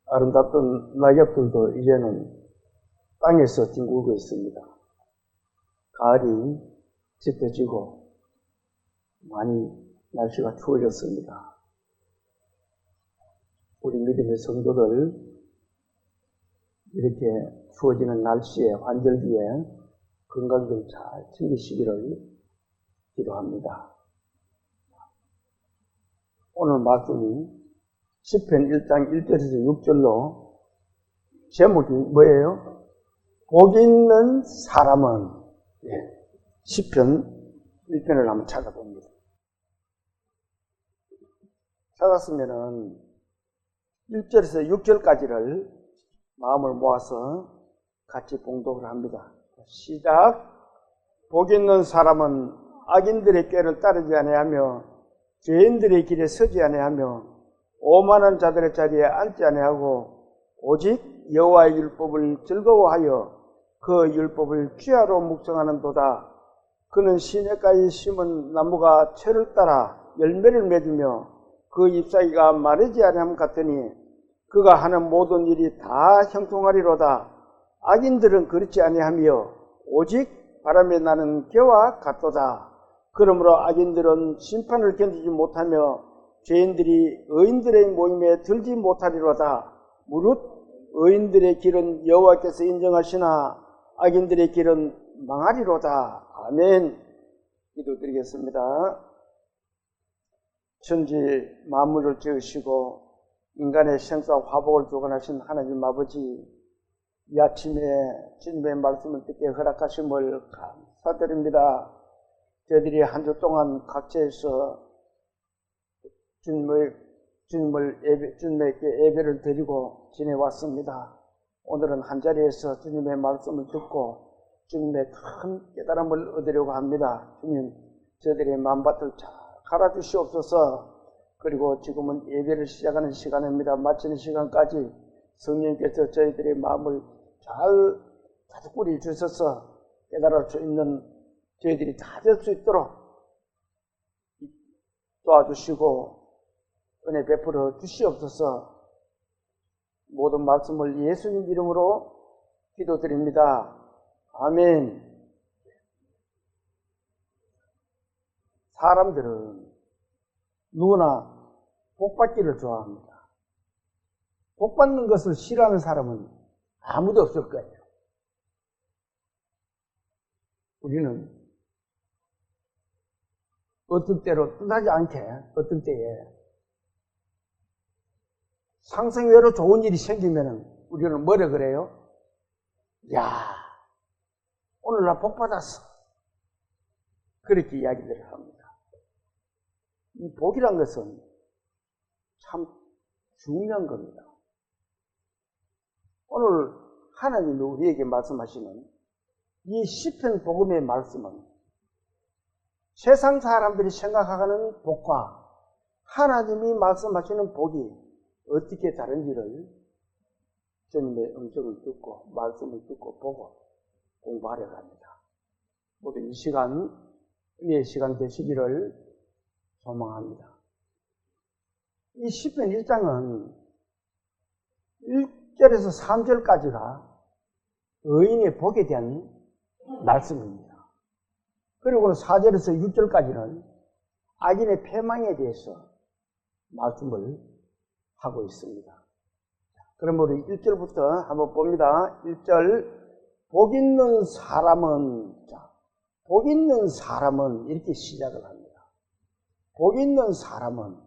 아름답던 낙엽들도 이제는 땅에서 뒹굴고 있습니다. 가을이 짙어지고 많이 날씨가 추워졌습니다. 우리 믿음의 성도들, 이렇게 추워지는 날씨에 환절기에 건강 좀 잘 챙기시기를 기도합니다. 오늘 말씀이 시편 1장 1절에서 6절로 제목이 뭐예요? 복 있는 사람은, 시편 1편을 한번 찾아봅니다. 찾았으면은 1절에서 6절까지를 마음을 모아서 같이 봉독을 합니다. 시작. 복 있는 사람은 악인들의 꾀를 따르지 아니하며 죄인들의 길에 서지 아니하며 오만한 자들의 자리에 앉지 아니하고 오직 여호와의 율법을 즐거워하여 그 율법을 귀하로 묵상하는도다. 그는 시냇가에 심은 나무가 철을 따라 열매를 맺으며 그 잎사귀가 마르지 아니함 같으니 그가 하는 모든 일이 다 형통하리로다. 악인들은 그렇지 아니하며 오직 바람에 나는 겨와 같도다. 그러므로 악인들은 심판을 견디지 못하며 죄인들이 의인들의 모임에 들지 못하리로다. 무릇 의인들의 길은 여호와께서 인정하시나 악인들의 길은 망하리로다. 아멘. 기도드리겠습니다. 천지 만물을 지으시고 인간의 생사 화복을 주관하신 하나님 아버지, 이 아침에 주님의 말씀을 듣게 허락하심을 감사드립니다. 저희들이 한 주 동안 각처에서 주님에게 예배를 드리고 지내왔습니다. 오늘은 한자리에서 주님의 말씀을 듣고 주님의 큰 깨달음을 얻으려고 합니다. 주님, 저희들의 마음밭을 잘 갈아주시옵소서. 그리고 지금은 예배를 시작하는 시간입니다. 마치는 시간까지 성령께서 저희들의 마음을 잘 다독거려 주셔서 깨달을 수 있는 저희들이 다 될 수 있도록 도와주시고 은혜 베풀어 주시옵소서. 모든 말씀을 예수님 이름으로 기도드립니다. 아멘. 사람들은 누구나 복받기를 좋아합니다. 복받는 것을 싫어하는 사람은 아무도 없을 거예요. 우리는 어떤 때로 뜻하지 않게 어떤 때에 상상외로 좋은 일이 생기면 우리는 뭐라 그래요? 야, 오늘 나 복 받았어. 그렇게 이야기를 합니다. 이 복이란 것은 참 중요한 겁니다. 오늘 하나님이 우리에게 말씀하시는 이 시편 복음의 말씀은 세상 사람들이 생각하는 복과 하나님이 말씀하시는 복이 어떻게 다른지를 주님의 음성을 듣고 말씀을 듣고 보고 공부하려고 합니다. 모두 이 시간, 은혜의 시간 되시기를 소망합니다. 이 시편 1장은 1절에서 3절까지가 의인의 복에 대한 말씀입니다. 그리고 4절에서 6절까지는 악인의 패망에 대해서 말씀을 하고 있습니다. 그럼 우리 1절부터 한번 봅니다. 1절, 복 있는 사람은, 복 있는 사람은 이렇게 시작을 합니다. 복 있는 사람은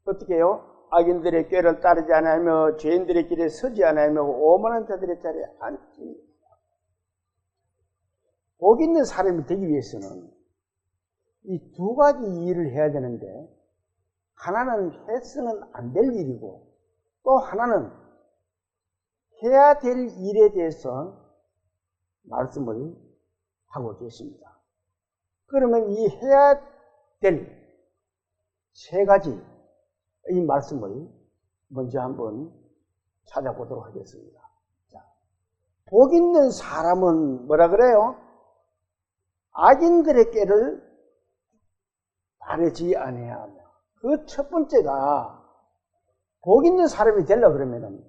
어떻게 해요? 악인들의 꾀를 따르지 않으며 죄인들의 길에 서지 않으며 오만한 자들의 자리에 앉지. 복 있는 사람이 되기 위해서는 이 두 가지 일을 해야 되는데, 하나는 해서는 안 될 일이고 또 하나는 해야 될 일에 대해서 말씀을 하고 계십니다. 그러면 이 해야 될 세 가지 이 말씀을 먼저 한번 찾아보도록 하겠습니다. 자, 복 있는 사람은 뭐라 그래요? 악인들의 꾀를 따르지 아니하며, 그 첫 번째가 복 있는 사람이 되려고 그러면은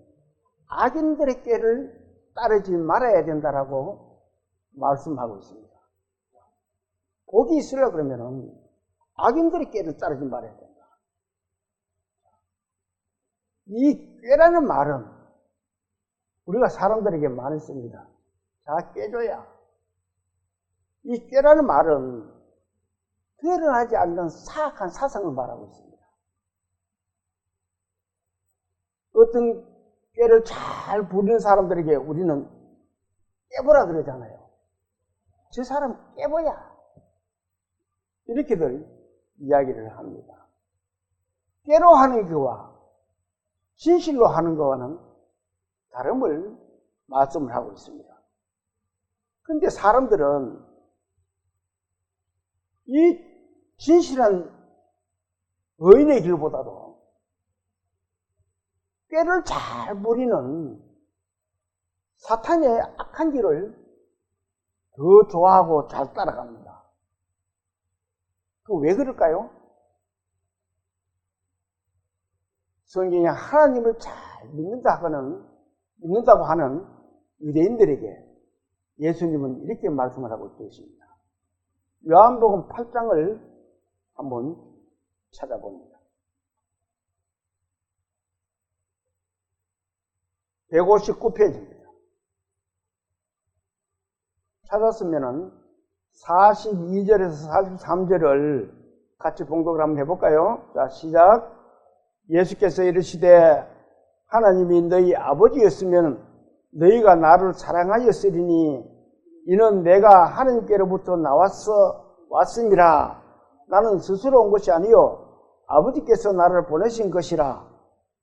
악인들의 꾀를 따르지 말아야 된다라고 말씀하고 있습니다. 복이 있으려고 그러면은 악인들의 꾀를 따르지 말아야 된다. 이 꾀라는 말은 우리가 사람들에게 많이 씁니다. 자, 꾀줘야. 이 꾀라는 말은 드러나지 않는 사악한 사상을 말하고 있습니다. 어떤 꾀를 잘 부리는 사람들에게 우리는 깨보라 그러잖아요. 저 사람 깨보야. 이렇게들 이야기를 합니다. 꾀로 하는 거와 진실로 하는 거와는 다름을 말씀을 하고 있습니다. 그런데 사람들은 이 진실한 의인의 길보다도 꾀를 잘 부리는 사탄의 악한 길을 더 좋아하고 잘 따라갑니다. 그 왜 그럴까요? 성경에 하나님을 잘 믿는다고 하는 유대인들에게 예수님은 이렇게 말씀을 하고 계십니다. 요한복음 8장을 한번 찾아봅니다. 159페이지입니다. 찾았으면은 42절에서 43절을 같이 봉독을 한번 해볼까요? 자, 시작. 예수께서 이르시되 하나님이 너희 아버지였으면 너희가 나를 사랑하였으리니 이는 내가 하나님께로부터 왔으니라. 나는 스스로 온 것이 아니요 아버지께서 나를 보내신 것이라.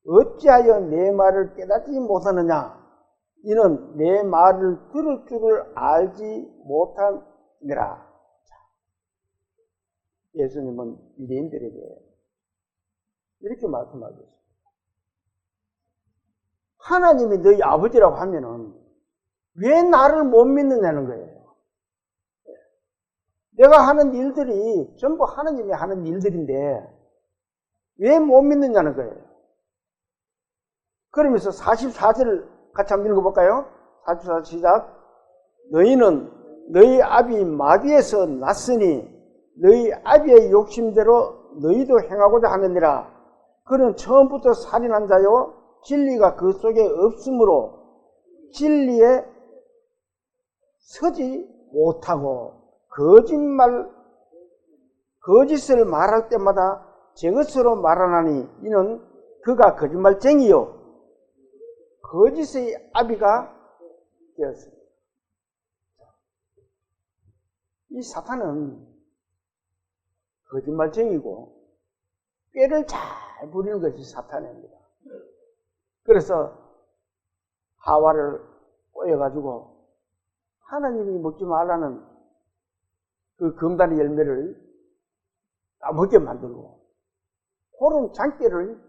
어찌하여 내 말을 깨닫지 못하느냐? 이는 내 말을 들을 줄을 알지 못함이라. 예수님은 유대인들에게 이렇게 말씀하고 있습니다. 하나님이 너희 아버지라고 하면은 왜 나를 못 믿느냐는 거예요. 내가 하는 일들이 전부 하나님이 하는 일들인데 왜 못 믿느냐는 거예요. 그러면서 44절 같이 한번 읽어볼까요? 44절 시작. 너희는 너희 아비 마귀에서 났으니 너희 아비의 욕심대로 너희도 행하고자 하느니라. 그는 처음부터 살인한 자요 진리가 그 속에 없으므로 진리에 서지 못하고 거짓을 말할 때마다 제 것으로 말하나니 이는 그가 거짓말쟁이요 거짓의 아비가 되었습니다. 이 사탄은 거짓말쟁이고 꾀를 잘 부리는 것이 사탄입니다. 그래서 하와를 꼬여가지고 하나님이 먹지 말라는 그 금단의 열매를 따먹게 만들고 그런 장깨를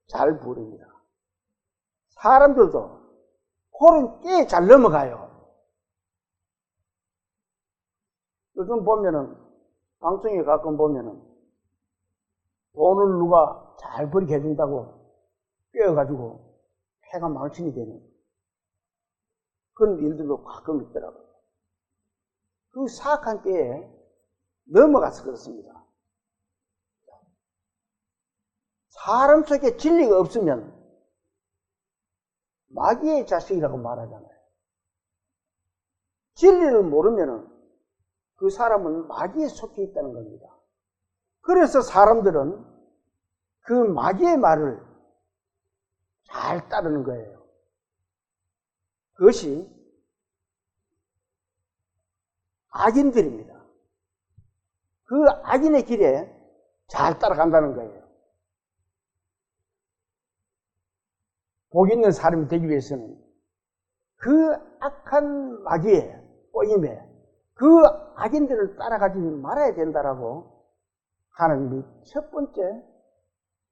잘 부립니다. 사람들도 그런 깨에 잘 넘어가요. 요즘 보면은 방송에 가끔 보면은 돈을 누가 잘 벌게 해준다고 꿰어가지고 회가 망신이 되는 그런 일들도 가끔 있더라고요. 그 사악한 꾀에 넘어가서 그렇습니다. 사람 속에 진리가 없으면 마귀의 자식이라고 말하잖아요. 진리를 모르면은 그 사람은 마귀에 속해 있다는 겁니다. 그래서 사람들은 그 마귀의 말을 잘 따르는 거예요. 그것이 악인들입니다. 그 악인의 길에 잘 따라간다는 거예요. 복 있는 사람이 되기 위해서는 그 악한 마귀의 꼬임에 그 악인들을 따라가지 말아야 된다라고 하나님이 첫 번째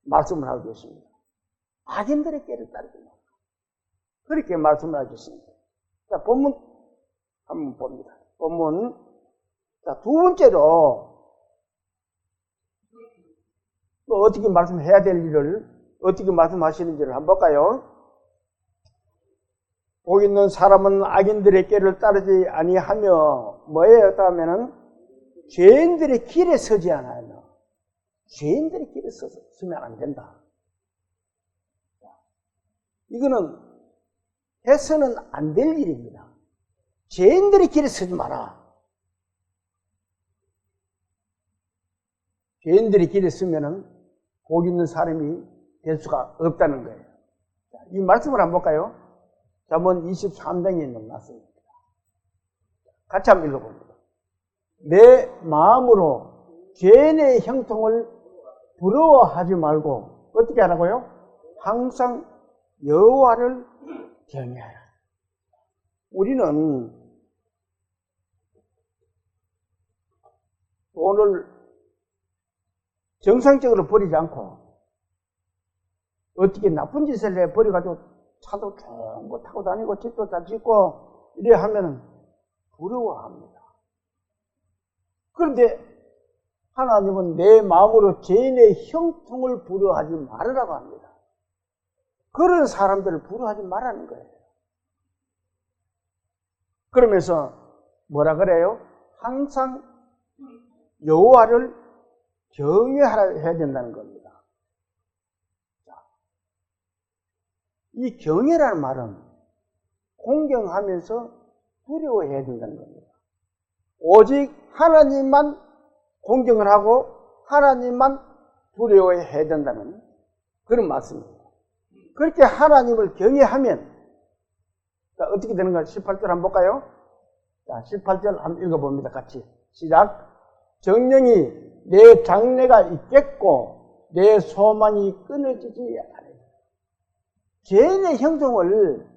말씀을 하고 계십니다. 악인들의 꾀를 따르지 말라. 그렇게 말씀을 하고 계십니다. 자, 본문 한번 봅니다. 본문. 자, 두 번째로 또 어떻게 말씀해야 될 일을 어떻게 말씀하시는지를 한번 볼까요? 복 있는 사람은 악인들의 길을 따르지 아니하며 뭐예요? 다음에는 죄인들의 길에 서지 않아요. 죄인들의 길에 서면 안 된다. 이거는 해서는 안 될 일입니다. 죄인들의 길에 서지 마라. 죄인들의 길에 서면은 복 있는 사람이 될 수가 없다는 거예요. 이 말씀을 한번 볼까요? 잠언 23장에 있는 말씀입니다. 같이 한번 읽어봅니다. 내 마음으로 죄인의 형통을 부러워하지 말고 어떻게 하라고요? 항상 여호와를 경외하라. 우리는 돈을 정상적으로 버리지 않고 어떻게 나쁜 짓을 해 버려가지고 차도 좋은 거 타고 다니고 집도 잘 짓고 이래 하면은 부러워합니다. 그런데 하나님은 내 마음으로 죄인의 형통을 부러워하지 말으라고 합니다. 그런 사람들을 부러워하지 말라는 거예요. 그러면서 뭐라 그래요? 항상 여호와를 경외하라 해야 된다는 겁니다. 이 경외라는 말은 공경하면서 두려워해야 된다는 겁니다. 오직 하나님만 공경을 하고 하나님만 두려워해야 된다는 그런 말씀입니다. 그렇게 하나님을 경외하면 어떻게 되는가? 18절 한번 볼까요? 자, 18절 한번 읽어봅니다. 같이 시작. 정령이 내 장래가 있겠고 내 소망이 끊어지지 않아요. 죄인의 형통을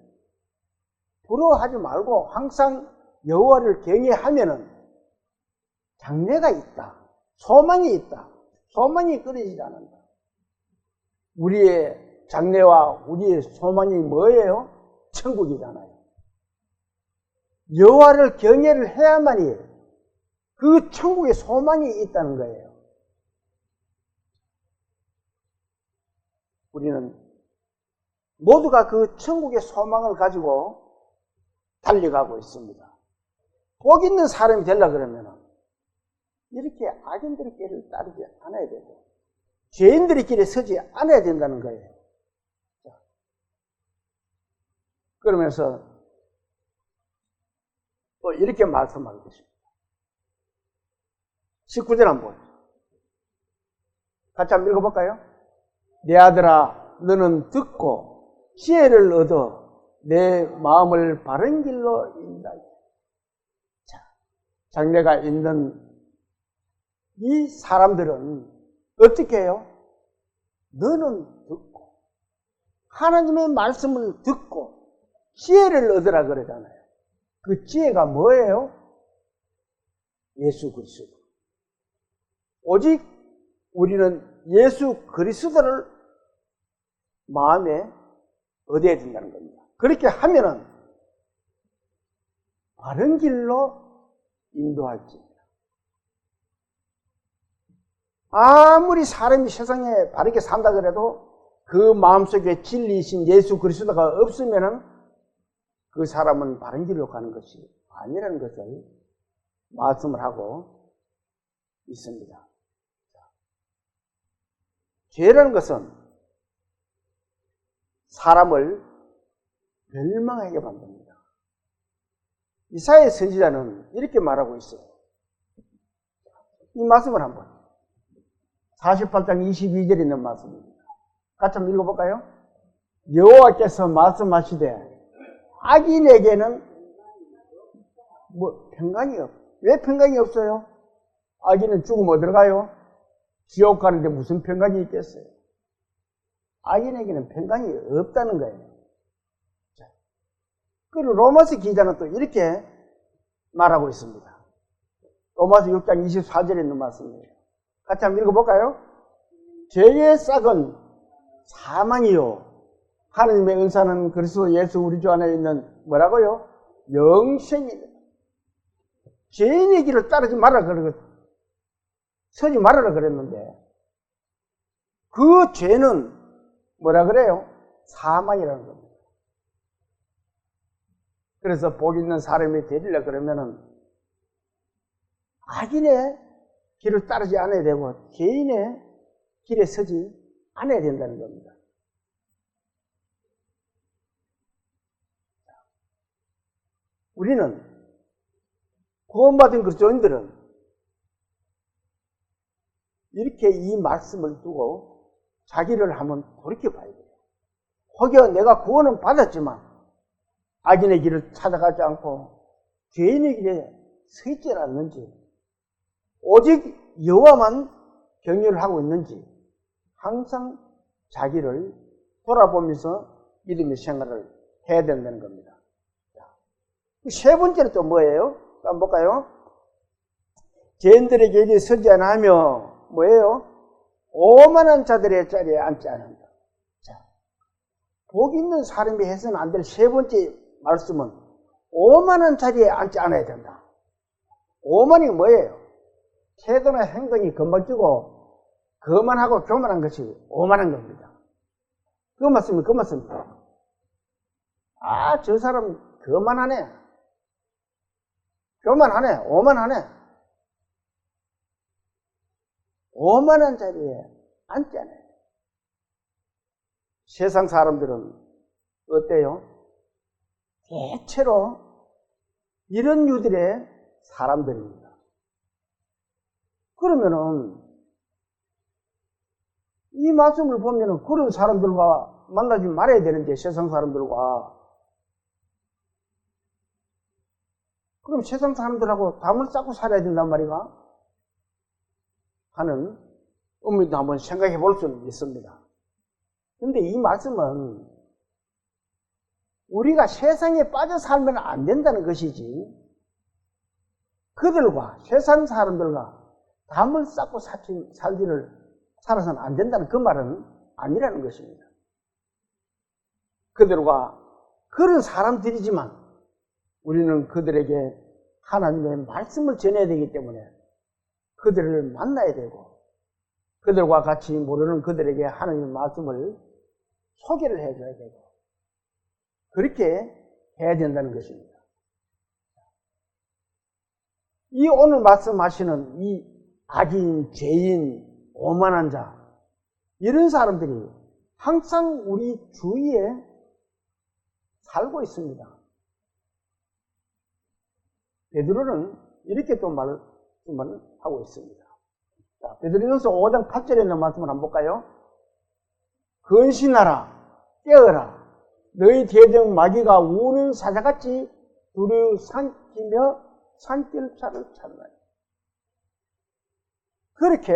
부러워하지 말고 항상 여호와를 경외하면은 장래가 있다. 소망이 있다. 소망이 끊어지지 않는다. 우리의 장래와 우리의 소망이 뭐예요? 천국이잖아요. 여호와를 경외를 해야만이 그 천국에 소망이 있다는 거예요. 우리는 모두가 그 천국의 소망을 가지고 달려가고 있습니다. 복 있는 사람이 되려고 그러면 이렇게 악인들의 길을 따르지 않아야 되고 죄인들의 길에 서지 않아야 된다는 거예요. 그러면서 또 이렇게 말씀하고 계십니다. 19절 한번 같이 한번 읽어볼까요? 내 아들아 너는 듣고 지혜를 얻어 내 마음을 바른 길로 인다. 자, 장래가 있는 이 사람들은 어떻게 해요? 너는 듣고 하나님의 말씀을 듣고 지혜를 얻으라 그러잖아요. 그 지혜가 뭐예요? 예수 그리스도. 오직 우리는 예수 그리스도를 마음에 얻어야 된다는 겁니다. 그렇게 하면은 바른 길로 인도할지입니다. 아무리 사람이 세상에 바르게 산다 그래도 그 마음속에 진리이신 예수 그리스도가 없으면은 그 사람은 바른 길로 가는 것이 아니라는 것을 말씀을 하고 있습니다. 죄라는 것은 사람을 멸망하게 만듭니다. 이사야 선지자는 이렇게 말하고 있어요. 이 말씀을 한번 48장 22절에 있는 말씀입니다. 같이 한번 읽어볼까요? 여호와께서 말씀하시되 악인에게는 평강이 없어요. 왜 평강이 없어요? 악인은 죽으면 어디로 가요? 지옥 가는데 무슨 평강이 있겠어요? 악인에게는 평강이 없다는 거예요. 그리고 로마서 기자는 또 이렇게 말하고 있습니다. 로마서 6장 24절에 있는 말씀이에요. 같이 한번 읽어볼까요? 죄의 싹은 사망이요 하나님의 은사는 그리스도 예수 우리 주 안에 있는 뭐라고요? 영생이다. 죄인의 길을 따르지 말라 서지 말아라 그랬는데 그 죄는 뭐라 그래요? 사망이라는 겁니다. 그래서 복 있는 사람이 되리라 그러면은 악인의 길을 따르지 않아야 되고 개인의 길에 서지 않아야 된다는 겁니다. 우리는 구원받은 그리스도인들은 이렇게 이 말씀을 두고 자기를 한번 돌이켜봐야 돼요. 혹여 내가 구원은 받았지만 악인의 길을 찾아가지 않고 죄인의 길에 서 있지 않는지, 오직 여호와만 경외를 하고 있는지 항상 자기를 돌아보면서 믿음의 생활을 해야 된다는 겁니다. 세 번째는 또 뭐예요? 한번 볼까요? 죄인들의 길에 서지 않으며 뭐예요? 오만한 자들의 자리에 앉지 않는다. 자, 복 있는 사람이 해서는 안 될 세 번째 말씀은 오만한 자리에 앉지 않아야 된다. 오만이 뭐예요? 태도나 행동이 건방지고 거만하고 교만한 것이 오만한 겁니다. 그 말씀이 그 말씀입니다. 아, 저 사람 거만하네. 교만하네. 오만하네. 오만한 자리에 앉지 않아요. 세상 사람들은 어때요? 대체로 이런 유들의 사람들입니다. 그러면은 이 말씀을 보면은 그런 사람들과 만나지 말아야 되는데, 세상 사람들과. 그럼 세상 사람들하고 담을 쌓고 살아야 된단 말이가? 하는 의미도 한번 생각해 볼 수는 있습니다. 그런데 이 말씀은 우리가 세상에 빠져 살면 안 된다는 것이지, 그들과 세상 사람들과 담을 쌓고 살아서는 안 된다는 그 말은 아니라는 것입니다. 그들과 그런 사람들이지만 우리는 그들에게 하나님의 말씀을 전해야 되기 때문에 그들을 만나야 되고, 그들과 같이 모르는 그들에게 하나님의 말씀을 소개를 해줘야 되고, 그렇게 해야 된다는 것입니다. 이 오늘 말씀하시는 이 악인, 죄인, 오만한 자, 이런 사람들이 항상 우리 주위에 살고 있습니다. 베드로는 이렇게 또 말을 하고 있습니다. 자, 베드로전서 5장 8절에 있는 말씀을 한번 볼까요? 근신하라, 깨어라. 너희 대적 마귀가 우는 사자같이 두루 삼키며 산길차를 찾나니. 그렇게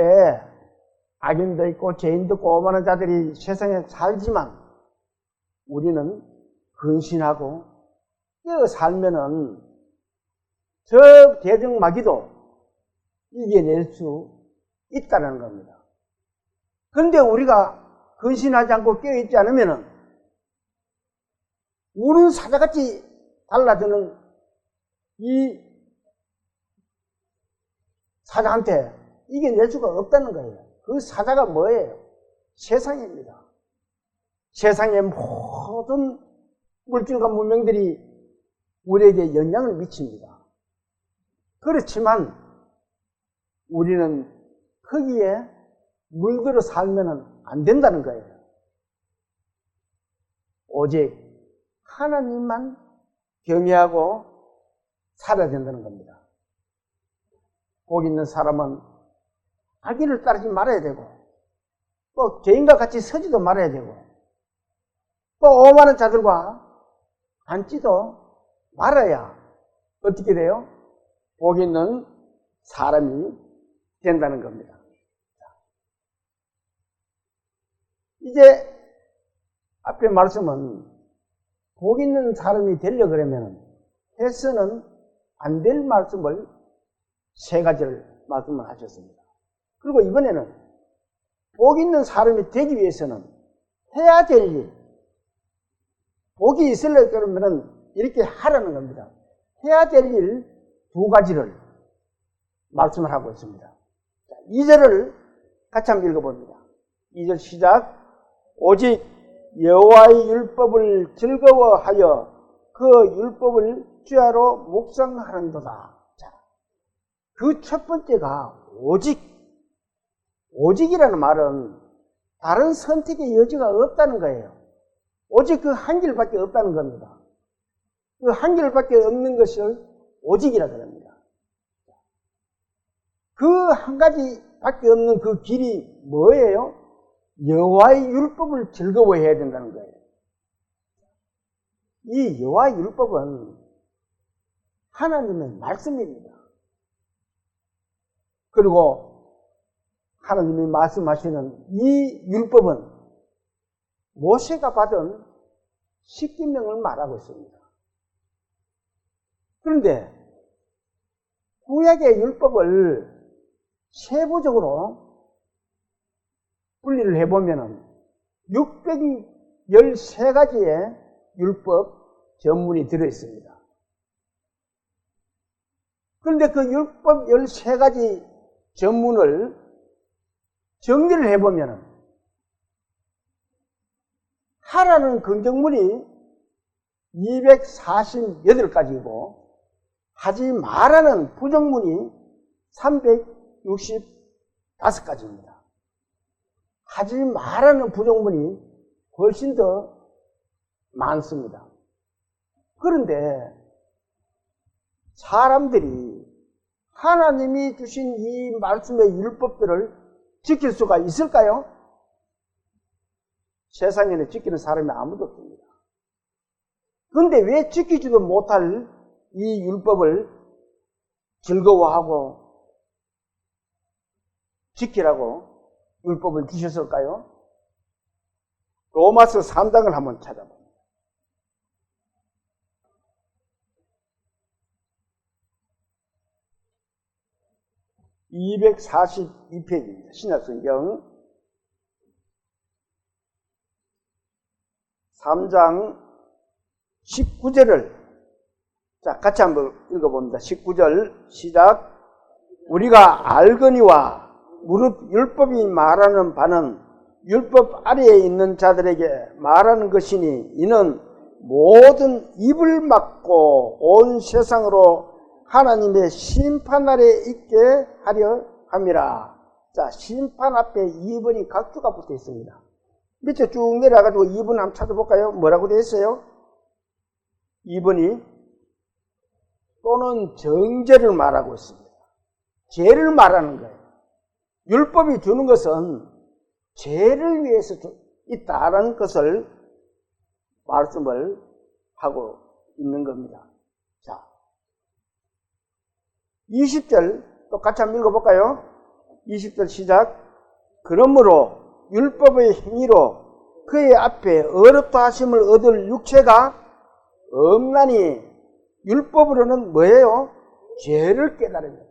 악인도 있고 죄인도 있고 오만한 자들이 세상에 살지만 우리는 근신하고 깨어 살면은 저 대적 마귀도 이겨낼 수 있다는 겁니다. 그런데 우리가 근신하지 않고 깨어있지 않으면은 우는 사자같이 달라드는 이 사자한테 이겨낼 수가 없다는 거예요. 그 사자가 뭐예요? 세상입니다. 세상의 모든 물질과 문명들이 우리에게 영향을 미칩니다. 그렇지만 우리는 거기에 물들어 살면 안 된다는 거예요. 오직 하나님만 경외하고 살아야 된다는 겁니다. 복 있는 사람은 악인을 따르지 말아야 되고, 또 죄인과 같이 서지도 말아야 되고, 또 오만한 자들과 앉지도 말아야 어떻게 돼요? 복 있는 사람이 된다는 겁니다. 이제 앞에 말씀은 복 있는 사람이 되려 그러면 해서는 안 될 말씀을 세 가지를 말씀을 하셨습니다. 그리고 이번에는 복 있는 사람이 되기 위해서는 해야 될 일, 복이 있으려고 그러면 이렇게 하라는 겁니다. 해야 될 일 두 가지를 말씀을 하고 있습니다. 2절을 같이 한번 읽어봅니다. 2절 시작. 오직 여호와의 율법을 즐거워하여 그 율법을 주야로 묵상하는도다. 자, 그 첫 번째가 오직이라는 말은 다른 선택의 여지가 없다는 거예요. 오직 그 한 길밖에 없다는 겁니다. 그 한 길밖에 없는 것을 오직이라 그럽니다. 그 한 가지밖에 없는 그 길이 뭐예요? 여호와의 율법을 즐거워해야 된다는 거예요. 이 여호와의 율법은 하나님의 말씀입니다. 그리고 하나님이 말씀하시는 이 율법은 모세가 받은 십계명을 말하고 있습니다. 그런데 구약의 율법을 세부적으로 분리를 해보면 613가지의 율법 전문이 들어있습니다. 그런데 그 율법 13가지 전문을 정리를 해보면 하라는 긍정문이 248가지이고 하지 말라는 부정문이 365가지입니다. 하지 말라는 부정문이 훨씬 더 많습니다. 그런데 사람들이 하나님이 주신 이 말씀의 율법들을 지킬 수가 있을까요? 세상에는 지키는 사람이 아무도 없습니다. 그런데 왜 지키지도 못할 이 율법을 즐거워하고 지키라고 율법을 주셨을까요? 로마서 3장을 한번 찾아봅니다. (242페이지입니다) 신약성경 3장 19절을 자 같이 한번 읽어봅니다. 19절 시작. 우리가 알거니와 무릇 율법이 말하는 바는 율법 아래에 있는 자들에게 말하는 것이니 이는 모든 입을 막고 온 세상으로 하나님의 심판 아래 있게 하려 함이라. 자, 심판 앞에 2번이 각주가 붙어 있습니다. 밑에 쭉 내려가지고 2번 한번 찾아볼까요? 뭐라고 되어 있어요? 2번이 또는 정죄를 말하고 있습니다. 죄를 말하는 거예요. 율법이 주는 것은 죄를 위해서 있다라는 것을 말씀을 하고 있는 겁니다. 자, 20절 또 같이 한번 읽어볼까요? 20절 시작. 그러므로 율법의 행위로 그의 앞에 어렵다 하심을 얻을 육체가 없나니 율법으로는 뭐예요? 죄를 깨달습니다.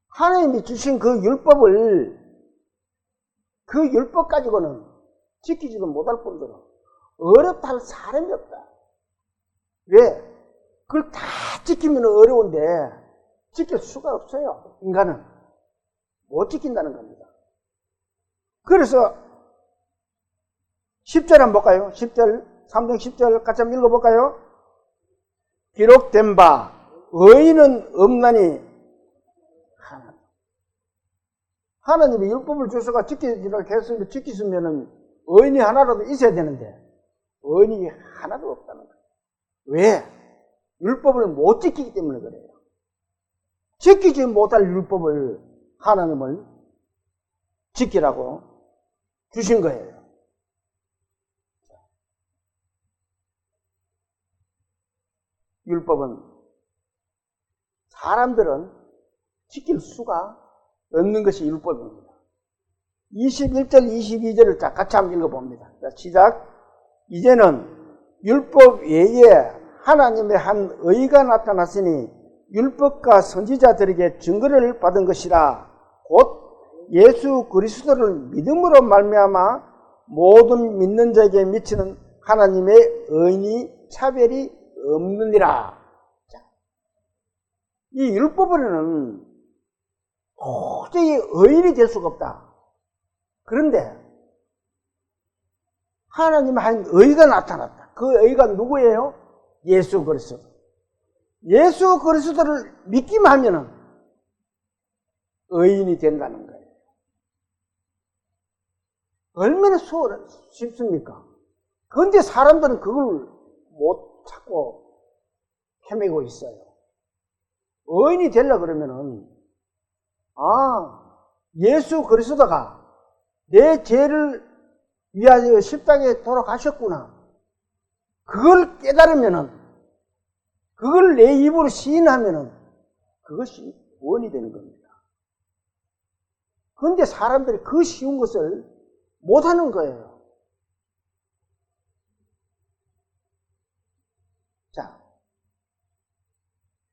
하나님이 주신 그 율법을 그 율법 가지고는 지키지도 못할 뿐더러 어렵다 할 사람이 없다. 왜? 그걸 다 지키면 어려운데 지킬 수가 없어요. 인간은 못 지킨다는 겁니다. 그래서 10절 한번 볼까요? 10절 3장 10절 같이 한번 읽어볼까요? 기록된 바 의인은 없나니 하나님이 율법을 주셔서 지키라고 했으면 지키시면은 의인이 하나라도 있어야 되는데 의인이 하나도 없다는 거예요. 왜? 율법을 못 지키기 때문에 그래요. 지키지 못할 율법을 하나님을 지키라고 주신 거예요. 율법은 사람들은 지킬 수가 없는 것이 율법입니다. 21절 22절을 같이 한번 읽어봅니다. 자, 시작. 이제는 율법 외에 하나님의 한 의가 나타났으니 율법과 선지자들에게 증거를 받은 것이라. 곧 예수 그리스도를 믿음으로 말미암아 모든 믿는 자에게 미치는 하나님의 의인이 차별이 없느니라. 자, 이 율법으로는 도저히 의인이 될 수가 없다. 그런데 하나님의 한 의가 나타났다. 그 의가 누구예요? 예수 그리스도. 예수 그리스도를 믿기만 하면은 의인이 된다는 거예요. 얼마나 쉽습니까? 그런데 사람들은 그걸 못 찾고 헤매고 있어요. 의인이 되려 그러면은, 예수 그리스도가 내 죄를 위하여 십자가에 돌아가셨구나. 그걸 깨달으면은, 그걸 내 입으로 시인하면은, 그것이 구원이 되는 겁니다. 그런데 사람들이 그 쉬운 것을 못하는 거예요. 자,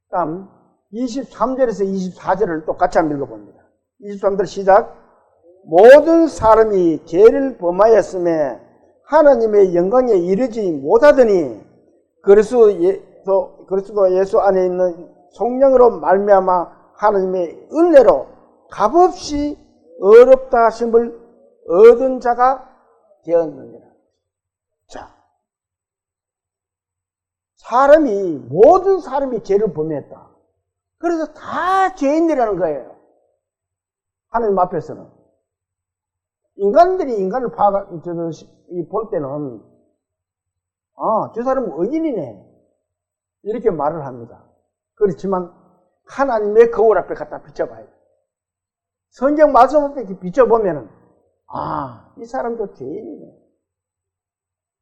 다음 23절에서 24절을 또 같이 한번 읽어봅니다. 23절 시작. 모든 사람이 죄를 범하였음에 하나님의 영광에 이르지 못하더니 그리스도 예수 안에 있는 성령으로 말미암아 하나님의 은혜로 값없이 어렵다 하심을 얻은 자가 되었느니라. 자, 모든 사람이 죄를 범했다. 그래서 다 죄인이라는 거예요. 하나님 앞에서는. 인간들이 인간을 볼 때는, 저 사람은 의인이네. 이렇게 말을 합니다. 그렇지만 하나님의 거울 앞에 갖다 비춰봐요. 성경 말씀 앞에 비춰보면은, 이 사람도 죄인이네.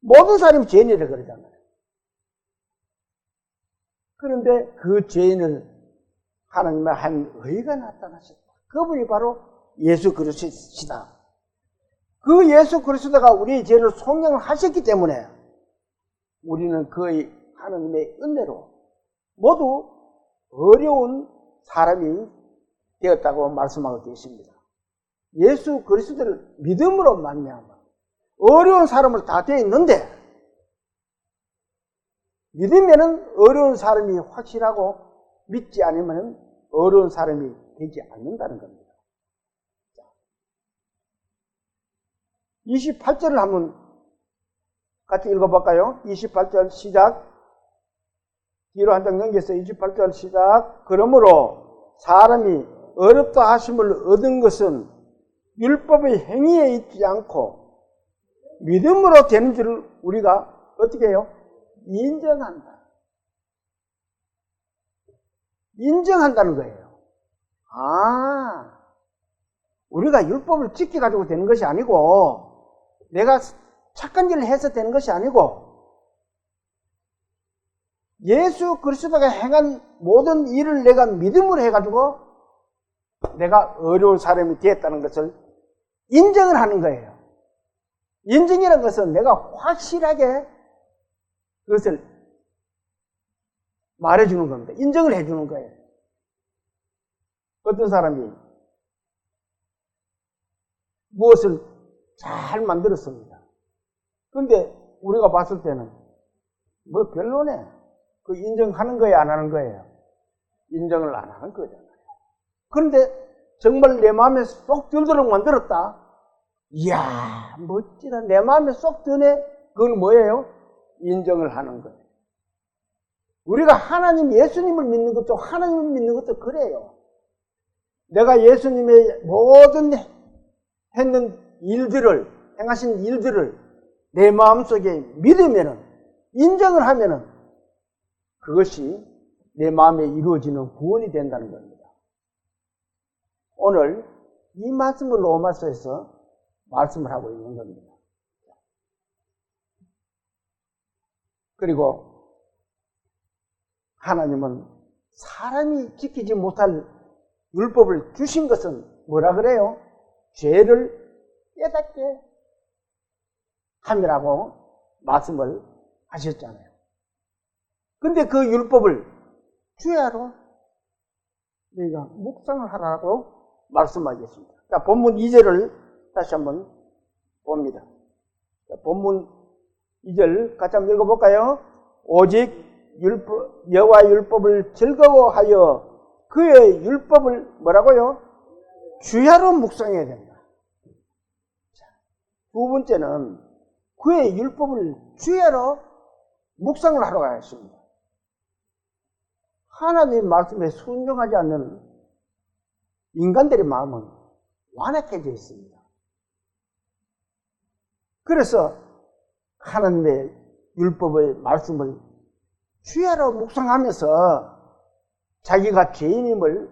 모든 사람이 죄인이라 그러잖아요. 그런데 그 죄인을 하나님의 한 의가 나타나셨다. 그분이 바로 예수 그리스도시다. 그 예수 그리스도가 우리의 죄를 속량을 하셨기 때문에 우리는 그의 하나님의 은혜로 모두 어려운 사람이 되었다고 말씀하고 계십니다. 예수 그리스도를 믿음으로 말미암아 어려운 사람을 다 되어 있는데 믿으면은 어려운 사람이 확실하고 믿지 않으면 어려운 사람이 되지 않는다는 겁니다. 28절을 한번 같이 읽어볼까요? 28절 시작. 뒤로 한 장 넘겨서 28절 시작. 그러므로 사람이 어렵다 하심을 얻은 것은 율법의 행위에 있지 않고 믿음으로 되는 줄을 우리가 어떻게 해요? 인정한다. 인정한다는 거예요. 우리가 율법을 지켜가지고 되는 것이 아니고 내가 착한 일을 해서 되는 것이 아니고 예수 그리스도가 행한 모든 일을 내가 믿음으로 해가지고 내가 어려운 사람이 되었다는 것을 인정을 하는 거예요. 인정이라는 것은 내가 확실하게 그것을 말해주는 겁니다. 인정을 해주는 거예요. 어떤 사람이 무엇을 잘 만들었습니다. 그런데 우리가 봤을 때는 뭐 별로네. 그 인정하는 거예요, 안 하는 거예요? 인정을 안 하는 거잖아요. 그런데 정말 내 마음에 쏙 들도록 만들었다. 이야, 멋지다. 내 마음에 쏙 드네. 그건 뭐예요? 인정을 하는 거예요. 우리가 하나님, 예수님을 믿는 것도 하나님을 믿는 것도 그래요. 내가 예수님의 모든 행하신 일들을 내 마음속에 믿으면은, 인정을 하면은 그것이 내 마음에 이루어지는 구원이 된다는 겁니다. 오늘 이 말씀을 로마서에서 말씀을 하고 있는 겁니다. 그리고 하나님은 사람이 지키지 못할 율법을 주신 것은 뭐라 그래요? 죄를 깨닫게 함이라고 말씀을 하셨잖아요. 근데 그 율법을 주야로 우리가 묵상을 하라고 말씀하겠습니다. 자, 본문 2절을 다시 한번 봅니다. 자, 본문 2절 같이 한번 읽어볼까요? 오직 여호와 율법을 즐거워하여 그의 율법을 뭐라고요? 주야로 묵상해야 된다. 자, 두 번째는 그의 율법을 주야로 묵상을 하러 가야 했습니다. 하나님의 말씀에 순종하지 않는 인간들의 마음은 완악해져 있습니다. 그래서 하나님의 율법의 말씀을 주야로 묵상하면서 자기가 죄인임을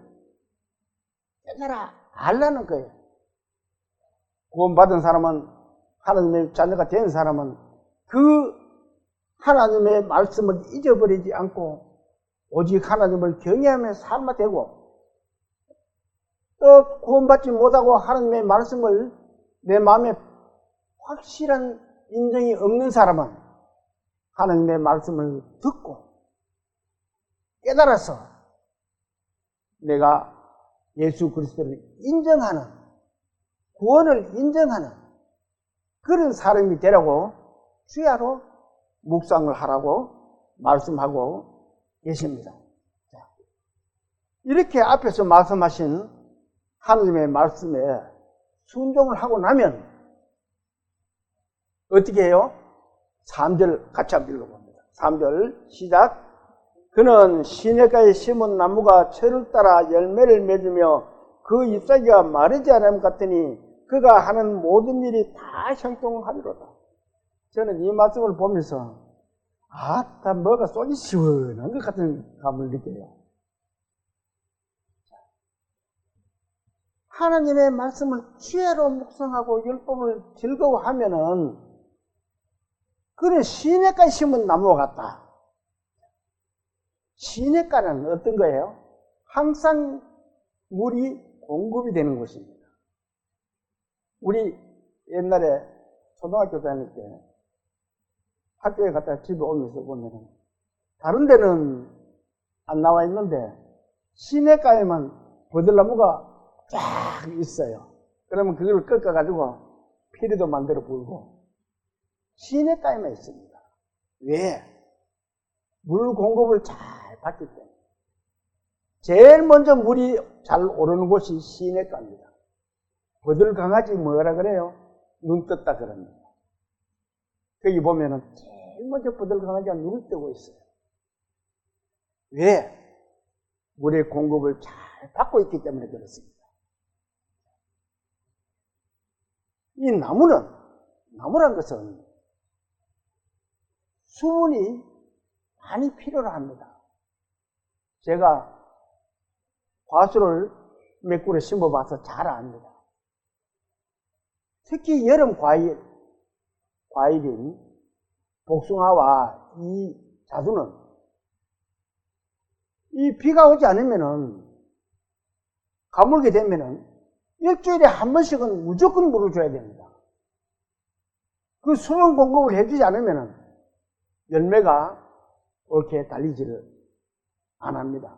깨달아 알라는 거예요. 구원받은 사람은, 하나님의 자녀가 된 사람은 그 하나님의 말씀을 잊어버리지 않고 오직 하나님을 경외하며 살아야 되고, 또 구원받지 못하고 하나님의 말씀을 내 마음에 확실한 인정이 없는 사람은 하나님의 말씀을 듣고 깨달아서 내가 예수 그리스도를 인정하는, 구원을 인정하는 그런 사람이 되라고 주야로 묵상을 하라고 말씀하고 계십니다. 이렇게 앞에서 말씀하신 하나님의 말씀에 순종을 하고 나면 어떻게 해요? 3절 같이 한번 읽어봅니다. 3절 시작. 그는 시냇가에 심은 나무가 철을 따라 열매를 맺으며 그 잎사귀가 마르지 않음 같으니 그가 하는 모든 일이 다 형통하리로다. 저는 이 말씀을 보면서 다 뭐가 쏙이 시원한 것 같은 감을 느껴요. 하나님의 말씀을 주야로 묵상하고 율법을 즐거워하면은 그는 시냇가에 심은 나무와 같다. 시냇가는 어떤 거예요? 항상 물이 공급이 되는 곳입니다. 우리 옛날에 초등학교 다닐 때 학교에 갔다가 집에 오면서 보면은 다른 데는 안 나와 있는데 시냇가에만 버들나무가 쫙 있어요. 그러면 그걸 꺾어가지고 피리도 만들어 불고 시냇가에만 있습니다. 왜? 물 공급을 잘 받기 때문에. 제일 먼저 물이 잘 오르는 곳이 시냇가입니다. 버들강아지 뭐라 그래요? 눈 떴다 그럽니다. 거기 보면은 제일 먼저 버들강아지가 눈을 뜨고 있어요. 왜? 물의 공급을 잘 받고 있기 때문에 그렇습니다. 이 나무란 것은 수분이 많이 필요로 합니다. 제가 과수를 몇 그루 심어봐서 잘 압니다. 특히 여름 과일인 복숭아와 이 자두는 이 비가 오지 않으면은 가물게 되면은 일주일에 한 번씩은 무조건 물을 줘야 됩니다. 그 수분 공급을 해주지 않으면은 열매가 옳게 달리지를 안 합니다.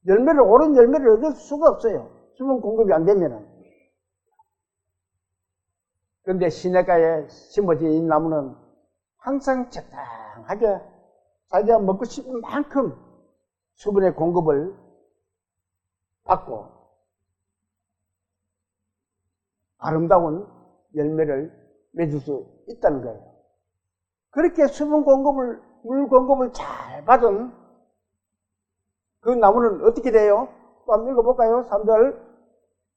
옳은 열매를 얻을 수가 없어요. 수분 공급이 안 되면은. 그런데 시냇가에 심어진 이 나무는 항상 적당하게 자기가 먹고 싶은 만큼 수분의 공급을 받고 아름다운 열매를 맺을 수 있다는 거예요. 그렇게 수분 공급을, 물 공급을 잘 받은 그 나무는 어떻게 돼요? 또 한번 읽어볼까요? 3절.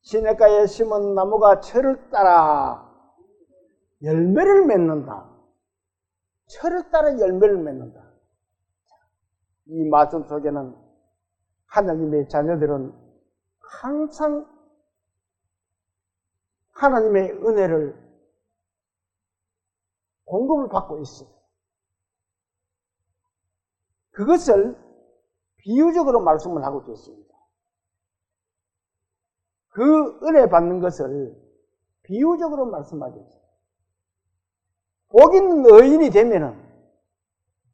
시냇가에 심은 나무가 철을 따라 열매를 맺는다. 철을 따라 열매를 맺는다. 이 말씀 속에는 하나님의 자녀들은 항상 하나님의 은혜를 공급을 받고 있어요. 그것을 비유적으로 말씀을 하고 있습니다. 그 은혜 받는 것을 비유적으로 말씀하고 있어요. 복 있는 의인이 되면은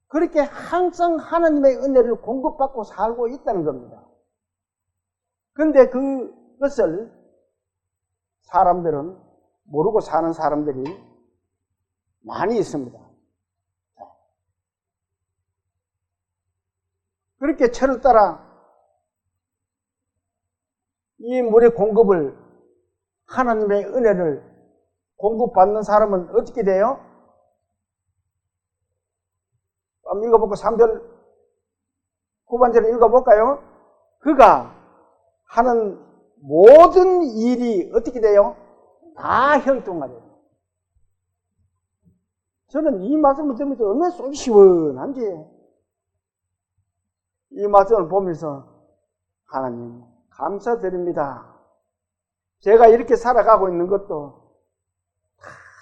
그렇게 항상 하나님의 은혜를 공급받고 살고 있다는 겁니다. 그런데 그것을 사람들은 모르고 사는 사람들이 많이 있습니다. 그렇게 철을 따라 이 물의 공급을, 하나님의 은혜를 공급받는 사람은 어떻게 돼요? 좀 읽어볼까? 3절 후반절을 읽어볼까요? 그가 하는 모든 일이 어떻게 돼요? 다 형통하래요. 저는 이 말씀을 들으면서 얼마나 속이 시원한지, 이 말씀을 보면서 하나님 감사드립니다. 제가 이렇게 살아가고 있는 것도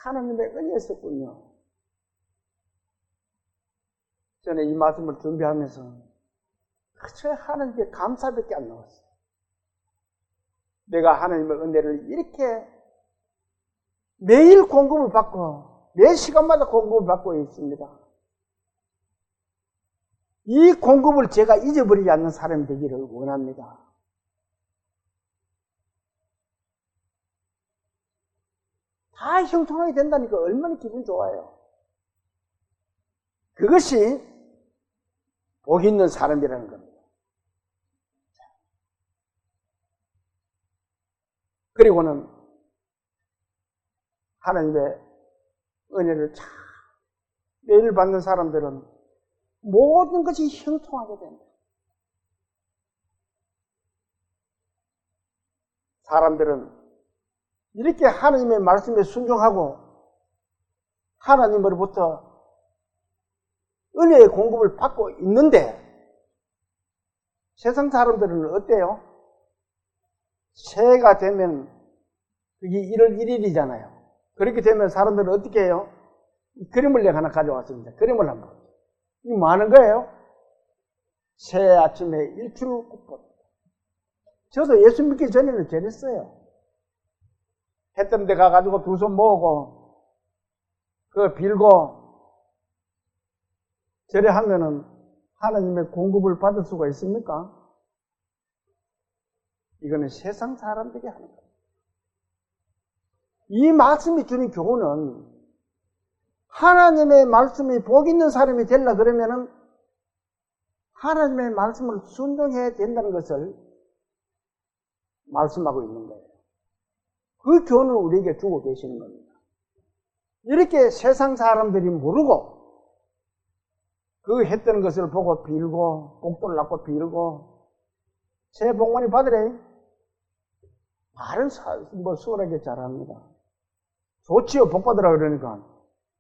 하나님의 은혜였었군요. 저는 이 말씀을 준비하면서 그저 하나님께 감사밖에 안 나왔어요. 내가 하나님의 은혜를 이렇게 매일 공급을 받고 매 시간마다 공급을 받고 있습니다. 이 공급을 제가 잊어버리지 않는 사람이 되기를 원합니다. 다 형통하게 된다니까 얼마나 기분 좋아요. 그것이 복 있는 사람이라는 겁니다. 그리고는 하나님의 은혜를 참 매일 받는 사람들은 모든 것이 형통하게 된다. 사람들은 이렇게 하나님의 말씀에 순종하고 하나님으로부터 은혜의 공급을 받고 있는데 세상 사람들은 어때요? 새해가 되면 그게 1월 1일이잖아요. 그렇게 되면 사람들은 어떻게 해요? 이 그림을 내가 하나 가져왔습니다. 그림을 한번. 이게 뭐 하는 거예요? 새해 아침에 일출을 굽고. 저도 예수 믿기 전에는 저랬어요. 해 뜨는 데 가가지고 두 손 모으고 그걸 빌고 저래 하면은 하나님의 공급을 받을 수가 있습니까? 이거는 세상 사람들이 하는 거예요. 이 말씀이 주는 교훈은 하나님의 말씀이 복 있는 사람이 되려 그러면은 하나님의 말씀을 순종해야 된다는 것을 말씀하고 있는 거예요. 그 교훈을 우리에게 주고 계시는 겁니다. 이렇게 세상 사람들이 모르고 그 했던 것을 보고 빌고 복도를 낳고 빌고 새해 복 많이 받으래. 말은 뭐 수월하게 잘합니다. 좋지요. 복 받으라 그러니까.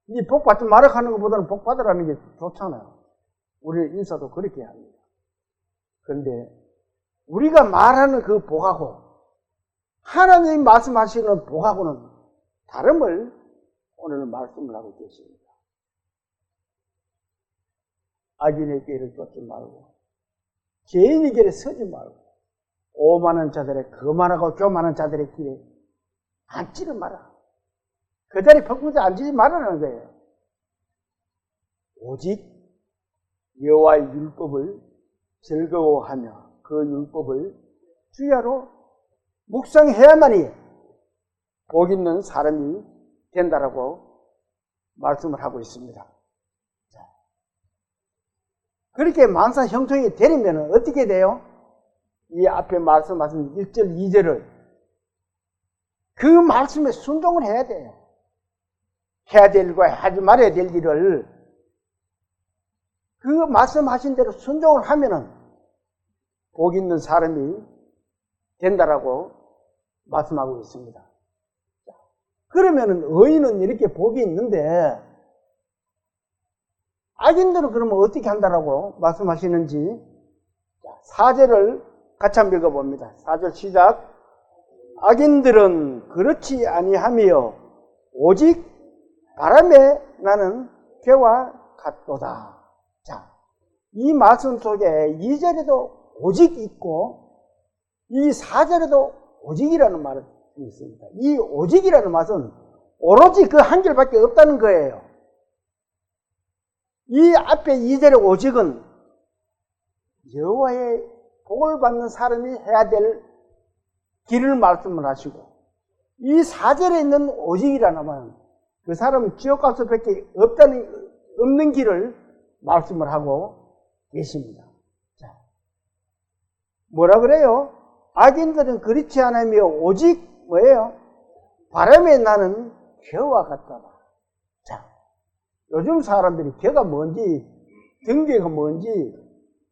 이 복 받지 말아 하는 것보다는 복 받으라는 게 좋잖아요. 우리 인사도 그렇게 합니다. 그런데 우리가 말하는 그 복하고 하나님이 말씀하시는 복하고는 다름을 오늘 말씀을 하고 계십니다. 악인의 길을 쫓지 말고 죄인의 길에 서지 말고 오만한 자들의 거만하고 교만한 자들의 길에 앉지를 마라. 그 자리 펑펑 앉지 말라는 거예요. 오직 여호와의 율법을 즐거워하며 그 율법을 주야로 묵상해야만이 복 있는 사람이 된다라고 말씀을 하고 있습니다. 그렇게 만사 형통이 되려면 어떻게 돼요? 이 앞에 말씀하신 1절, 2절을 그 말씀에 순종을 해야 돼요. 해야 될 일과 하지 말아야 될 일을 그 말씀하신 대로 순종을 하면은 복 있는 사람이 된다라고 말씀하고 있습니다. 그러면은 의인은 이렇게 복이 있는데 악인들은 그러면 어떻게 한다라고 말씀하시는지 4절을 같이 한번 읽어봅니다. 4절 시작. 악인들은 그렇지 아니하며 오직 바람에 나는 개와 같도다. 자, 이 말씀 속에 2절에도 오직 있고 이 4절에도 오직이라는 말이 있습니다. 이 오직이라는 말은 오로지 그 한 절밖에 없다는 거예요. 이 앞에 2절의 오직은 여호와의 복을 받는 사람이 해야 될 길을 말씀을 하시고 이 4절에 있는 오직이라는 말은 그 사람은 지옥 갈 수밖에 없는 길을 말씀을 하고 계십니다. 자, 뭐라 그래요? 악인들은 그렇지 않으며 오직 뭐예요? 바람에 나는 겨와 같다. 자, 요즘 사람들이 겨가 뭔지 등기가 뭔지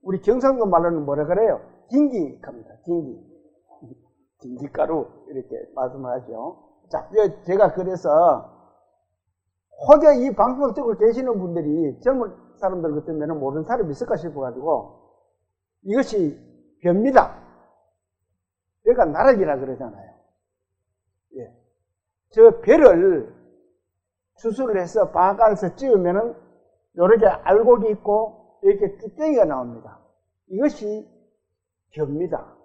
우리 경상도 말로는 뭐라 그래요? 딩기입니다. 딩기가루 이렇게 말씀하죠. 자, 제가 그래서 혹여 이 방송을 듣고 계시는 분들이 젊은 사람들 같으면 모르는 사람이 있을까 싶어가지고 이것이 벼입니다. 벼가 나락이라 그러잖아요. 예. 저 벼를 추수를 해서 방앗 안에서 찌우면은 이렇게 알곡이 있고 이렇게 쭉쟁이가 나옵니다. 이것이 벼입니다.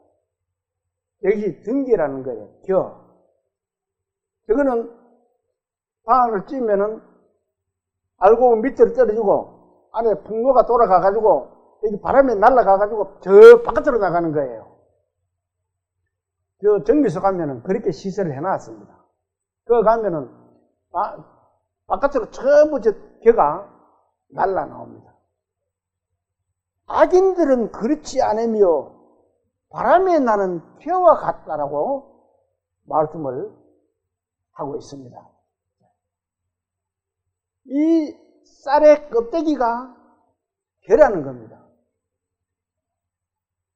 여기 등기라는 거예요. 겨. 저거는 방앗을 찌우면은 알곡은 밑으로 떨어지고 안에 풍로가 돌아가가지고 여기 바람에 날아가가지고 저 바깥으로 나가는 거예요. 저 정비소 가면은 그렇게 시설을 해놨습니다. 그거 가면은 바깥으로 전부 저 겨가 날라 나옵니다. 악인들은 그렇지 않으며 바람에 나는 벼와 같다라고 말씀을 하고 있습니다. 이 쌀의 껍데기가 벼라는 겁니다.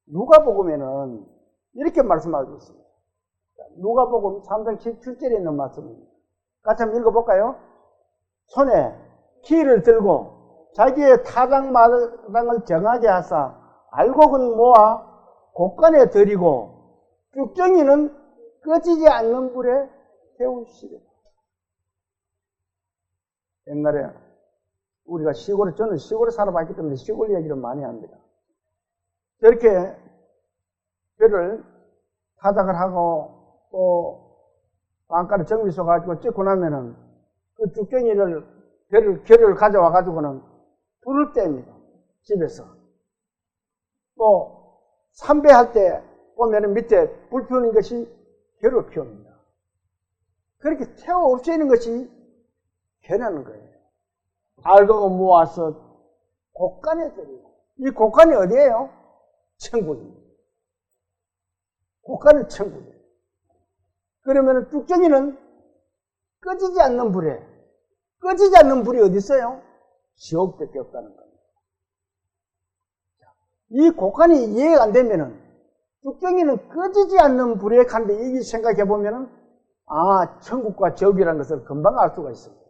누가복음에는 이렇게 말씀하고 있습니다. 누가복음 3장 17절에 있는 말씀입니다. 같이 한번 읽어볼까요? 손에 키를 들고 자기의 타작마당을 정하게 하사 알곡은 모아 곡간에 들이고 쭉정이는 꺼지지 않는 불에 태우시리라. 옛날에 우리가 저는 시골에 살아봤기 때문에 시골 얘기를 많이 합니다. 저렇게 벼를 타작을 하고 또 방앗간에 정비소 가지고 찍고 나면은 그 쭉정이를 겨를 가져와 가지고는 불을 뗍니다. 집에서. 또 삼배할 때 보면은 밑에 불 피우는 것이 겨를 피웁니다. 그렇게 태워 없애는 것이 겨라는 거예요. 알곡을 모아서 곡간에 들이고. 이 곡간이 어디예요? 천국입니다. 곡간은 천국이에요. 그러면 쭉정이는 꺼지지 않는 불에, 꺼지지 않는 불이 어디 있어요? 지옥밖에 없다는 겁니다. 이 곡간이 이해가 안 되면은 쭉정이는 꺼지지 않는 불에 간데 이 생각해 보면은 천국과 지옥이라는 것을 금방 알 수가 있습니다.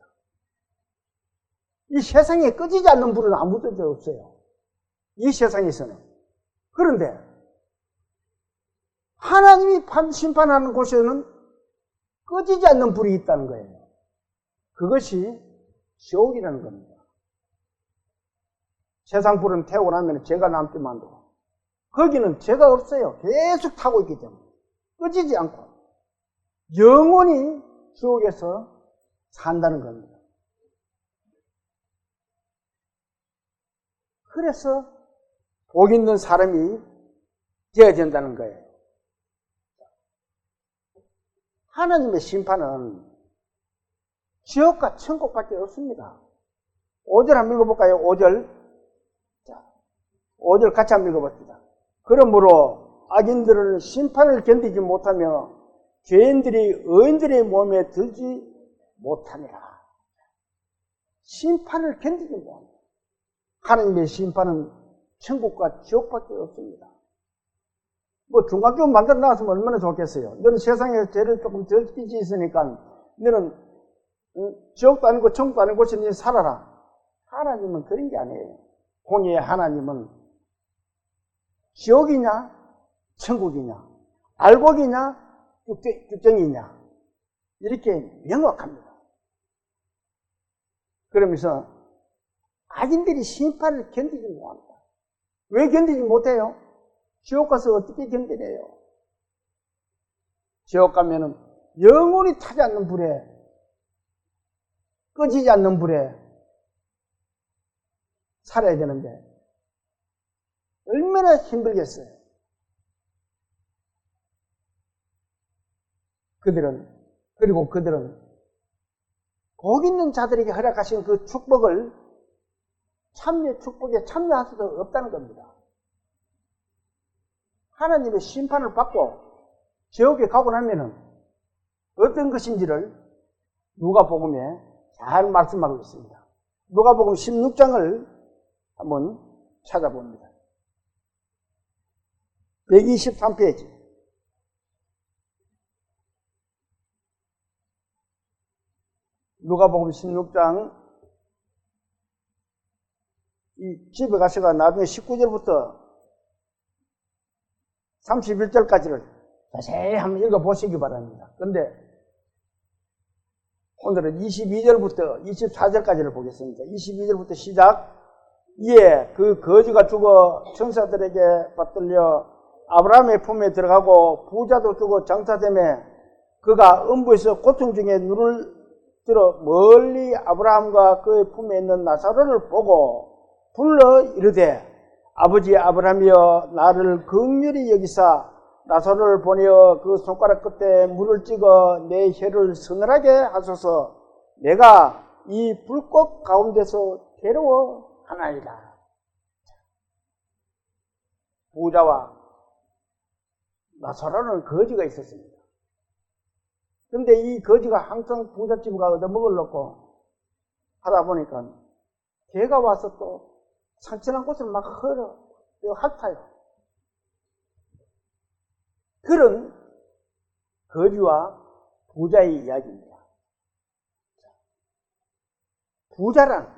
이 세상에 꺼지지 않는 불은 아무도 없어요. 이 세상에서는. 그런데 하나님이 심판하는 곳에는 꺼지지 않는 불이 있다는 거예요. 그것이 지옥이라는 겁니다. 세상 불은 태우고 나면 죄가 남지만도 거기는 죄가 없어요. 계속 타고 있기 때문에 꺼지지 않고 영원히 지옥에서 산다는 겁니다. 그래서 복 있는 사람이 되어야 된다는 거예요. 하나님의 심판은 지옥과 천국밖에 없습니다. 5절 한번 읽어볼까요? 5절. 자, 5절 같이 한번 읽어봅시다. 그러므로 악인들은 심판을 견디지 못하며 죄인들이 의인들의 몸에 들지 못하니라. 심판을 견디지 못합니다. 하나님의 심판은 천국과 지옥밖에 없습니다. 중학교 만들어 나왔으면 얼마나 좋겠어요. 너는 세상에 죄를 조금 덜 끼지 있으니까 너는 지옥도 아니고 천국도 아닌 곳에 너 살아라. 하나님은 그런 게 아니에요. 공의의 하나님은 지옥이냐 천국이냐 알곡이냐 쭉정이냐 이렇게 명확합니다. 그러면서 악인들이 심판을 견디지 못합니다. 왜 견디지 못해요? 지옥 가서 어떻게 견디래요? 지옥 가면은 영원히 타지 않는 불에, 꺼지지 않는 불에 살아야 되는데 얼마나 힘들겠어요. 그리고 그들은 복 있는 자들에게 허락하신 그 축복을 축복에 참여할 수도 없다는 겁니다. 하나님의 심판을 받고 지옥에 가고 나면은 어떤 것인지를 누가복음에 잘 말씀하고 있습니다. 누가복음 16장을 한번 찾아봅니다. 123페이지. 누가복음 16장 이 집에 가서가 나중에 19절부터 31절까지를 자세히 한번 읽어보시기 바랍니다. 그런데 오늘은 22절부터 24절까지를 보겠습니다. 22절부터 시작. 이에 그 거지가 죽어 천사들에게 받들려 아브라함의 품에 들어가고 부자도 죽어 장사되매 그가 음부에서 고통 중에 눈을 들어 멀리 아브라함과 그의 품에 있는 나사로를 보고 불러 이르되 아버지 아브라함이여 나를 긍휼히 여기사 나사로를 보내어 그 손가락 끝에 물을 찍어 내 혀를 서늘하게 하소서. 내가 이 불꽃 가운데서 괴로워하나이다. 부자와 나사로는 거지가 있었습니다. 그런데 이 거지가 항상 부잣집에 가 얻어먹으려고 하다 보니까 개가 와서 또 산천한 곳을 막 핥아요. 그런 거지와 부자의 이야기입니다. 부자란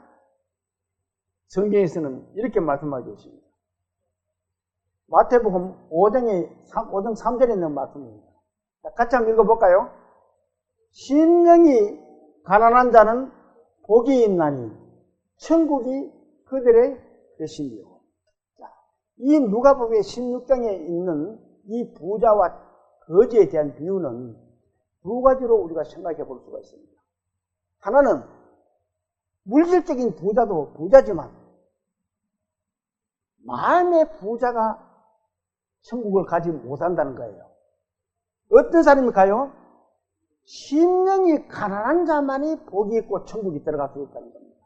성경에서는 이렇게 말씀하고 있습니다. 마태복음 5장 3절에 있는 말씀입니다. 같이 한번 읽어볼까요? 심령이 가난한 자는 복이 있나니 천국이 그들의 것이며. 이 누가복음 16장에 있는 이 부자와 거지에 대한 비유는 두 가지로 우리가 생각해 볼 수가 있습니다. 하나는 물질적인 부자도 부자지만 마음의 부자가 천국을 가지 못한다는 거예요. 어떤 사람일까요? 심령이 가난한 자만이 복이 있고 천국이 들어갈 수 있다는 겁니다.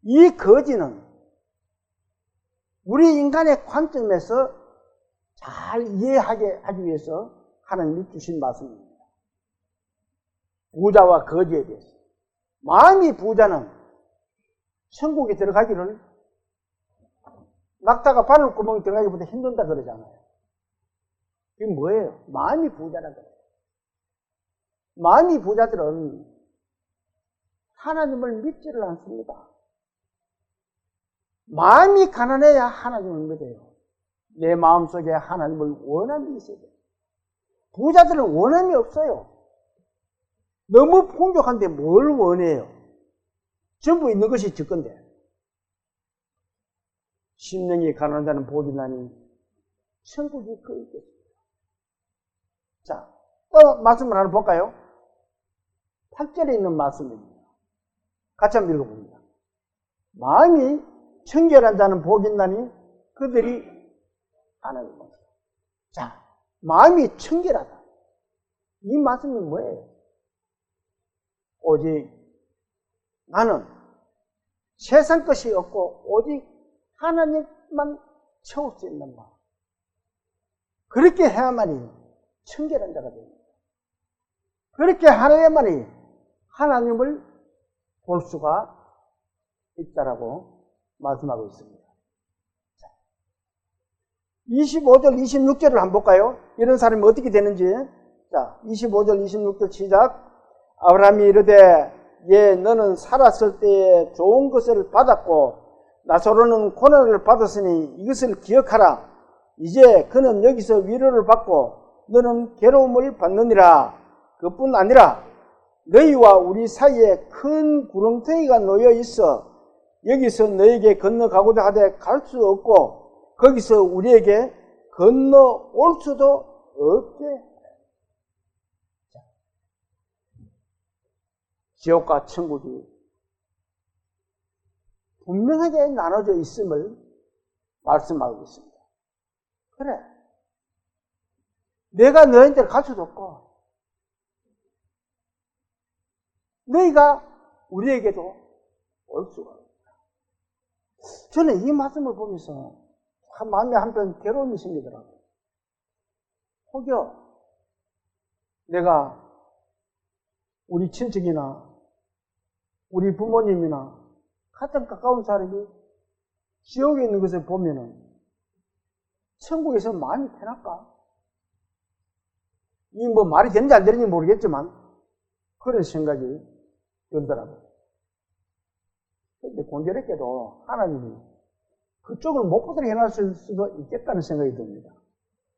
이 거지는 우리 인간의 관점에서 잘 이해하게 하기 위해서 하나님이 주신 말씀입니다. 부자와 거지에 대해서. 마음이 부자는 천국에 들어가기를 낙타가 바늘구멍에 들어가기보다 힘든다 그러잖아요. 이게 뭐예요? 마음이 부자라 그래요. 마음이 부자들은 하나님을 믿지를 않습니다. 마음이 가난해야 하나님을 믿어요. 내 마음속에 하나님을 원함이 있어야 돼요. 부자들은 원함이 없어요. 너무 풍족한데 뭘 원해요? 전부 있는 것이 적건데. 심령이 가난한 자는 복이 나니 천국이 그 있겠습니다. 자, 또 말씀을 하나 볼까요? 8절에 있는 말씀입니다. 같이 한번 읽어봅니다. 마음이 청결한 자는 복이 있나니 그들이 하나님을 본다. 자, 마음이 청결하다. 이 말씀이 뭐예요? 오직 나는 세상 것이 없고 오직 하나님만 채울 수 있는 마음. 그렇게 해야만이 청결한 자가 됩니다. 그렇게 하야만이 하나님을 볼 수가 있다라고 말씀하고 있습니다. 25절, 26절을 한번 볼까요? 이런 사람이 어떻게 되는지. 자, 25절, 26절 시작. 아브라함이 이르되 예, 너는 살았을 때에 좋은 것을 받았고 나사로는 고난을 받았으니 이것을 기억하라. 이제 그는 여기서 위로를 받고 너는 괴로움을 받느니라. 그뿐 아니라 너희와 우리 사이에 큰 구렁텅이가 놓여 있어 여기서 너에게 건너가고자 하되 갈 수 없고 거기서 우리에게 건너올 수도 없게. 지옥과 천국이 분명하게 나눠져 있음을 말씀하고 있습니다. 그래. 내가 너희한테 갈 수도 없고 너희가 우리에게도 올 수가 없다. 저는 이 말씀을 보면서 마음에 한편 괴로움이 생기더라고요. 혹여 내가 우리 친척이나 우리 부모님이나 가장 가까운 사람이 지옥에 있는 것을 보면은 천국에서 마음이 편할까? 이 뭐 말이 되는지 안 되는지 모르겠지만 그런 생각이 들더라고요. 근데 공교롭게도 하나님이 그쪽을 못 보도록 해놨을 수도 있겠다는 생각이 듭니다.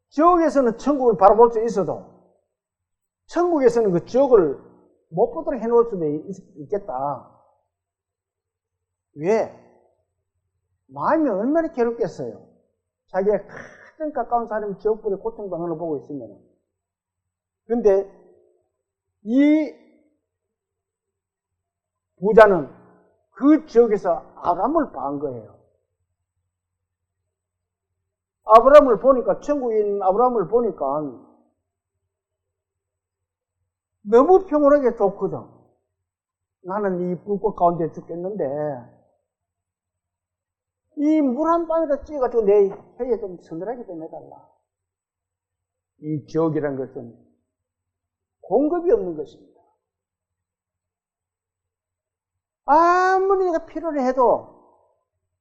지옥에서는 천국을 바라볼 수 있어도 천국에서는 그 지옥을 못 보도록 해놓을 수도 있겠다. 왜? 마음이 얼마나 괴롭겠어요. 자기의 가장 가까운 사람이 지옥불의 고통당하는 걸 보고 있으면. 그런데 이 부자는 그 지역에서 아브라함을 봐한 거예요. 아브라함을 보니까, 천국에 있는 아브라함을 보니까 너무 평온하게 좋거든. 나는 이 불꽃 가운데 죽겠는데 이 물 한 방에다 찌어가지고 내 혀에 좀 서늘하게 좀 해달라. 이 지옥이라는 것은 공급이 없는 것입니다. 아무리 내가 필요로 해도